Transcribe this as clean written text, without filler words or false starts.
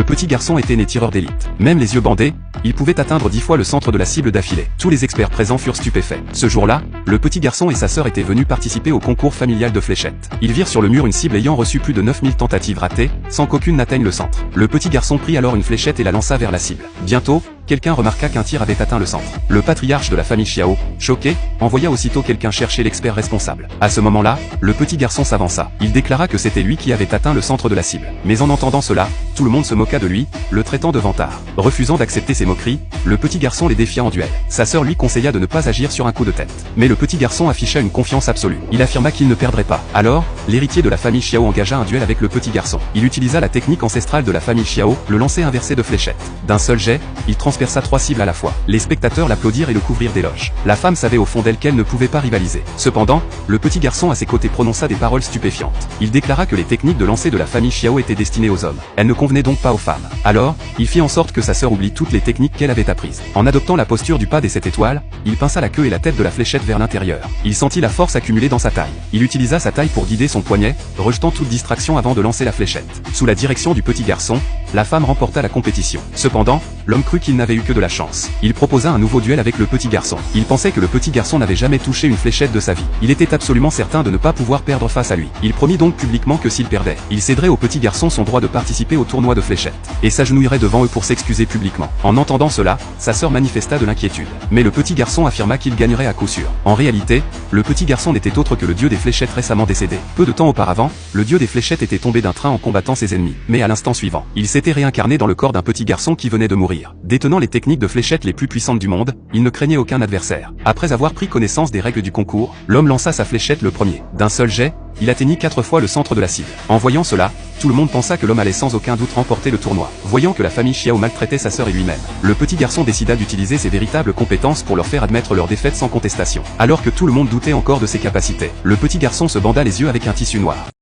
Le petit garçon était né tireur d'élite. Même les yeux bandés, il pouvait atteindre 10 fois le centre de la cible d'affilée. Tous les experts présents furent stupéfaits. Ce jour-là, le petit garçon et sa sœur étaient venus participer au concours familial de fléchettes. Ils virent sur le mur une cible ayant reçu plus de 9000 tentatives ratées, sans qu'aucune n'atteigne le centre. Le petit garçon prit alors une fléchette et la lança vers la cible. Bientôt, quelqu'un remarqua qu'un tir avait atteint le centre. Le patriarche de la famille Xiao, choqué, envoya aussitôt quelqu'un chercher l'expert responsable. À ce moment-là, le petit garçon s'avança. Il déclara que c'était lui qui avait atteint le centre de la cible. Mais en entendant cela, tout le monde se moqua de lui, le traitant de vantard. Refusant d'accepter ces moqueries, le petit garçon les défia en duel. Sa sœur lui conseilla de ne pas agir sur un coup de tête. Mais le petit garçon afficha une confiance absolue. Il affirma qu'il ne perdrait pas. Alors, l'héritier de la famille Xiao engagea un duel avec le petit garçon. Il utilisa la technique ancestrale de la famille Xiao, le lancer inversé de fléchettes. D'un seul jet, il transperça 3 cibles à la fois. Les spectateurs l'applaudirent et le couvrirent d'éloges. La femme savait au fond d'elle qu'elle ne pouvait pas rivaliser. Cependant, le petit garçon à ses côtés prononça des paroles stupéfiantes. Il déclara que les techniques de lancer de la famille Xiao étaient destinées aux hommes. Elles ne convenaient donc pas aux femmes. Alors, il fit en sorte que sa sœur oublie toutes les techniques qu'elle avait apprises. En adoptant la posture du pas des 7 étoiles, il pinça la queue et la tête de la fléchette vers l'intérieur. Il sentit la force accumulée dans sa taille. Il utilisa sa taille pour guider son poignet, rejetant toute distraction avant de lancer la fléchette. Sous la direction du petit garçon, la femme remporta la compétition. Cependant, l'homme crut qu'il n'avait eu que de la chance. Il proposa un nouveau duel avec le petit garçon. Il pensait que le petit garçon n'avait jamais touché une fléchette de sa vie. Il était absolument certain de ne pas pouvoir perdre face à lui. Il promit donc publiquement que s'il perdait, il céderait au petit garçon son droit de participer au tournoi de fléchettes, et s'agenouillerait devant eux pour s'excuser publiquement. En entendant cela, sa sœur manifesta de l'inquiétude. Mais le petit garçon affirma qu'il gagnerait à coup sûr. En réalité, le petit garçon n'était autre que le dieu des fléchettes récemment décédé. Peu de temps auparavant, le dieu des fléchettes était tombé d'un train en combattant ses ennemis. Mais à l'instant suivant, il s'était réincarné dans le corps d'un petit garçon qui venait de mourir. Détenant les techniques de fléchettes les plus puissantes du monde, il ne craignait aucun adversaire. Après avoir pris connaissance des règles du concours, l'homme lança sa fléchette le premier. D'un seul jet, il atteignit 4 fois le centre de la cible. En voyant cela, tout le monde pensa que l'homme allait sans aucun doute remporter le tournoi. Voyant que la famille Xiao maltraitait sa sœur et lui-même, le petit garçon décida d'utiliser ses véritables compétences pour leur faire admettre leur défaite sans contestation. Alors que tout le monde doutait encore de ses capacités, le petit garçon se banda les yeux avec un tissu noir.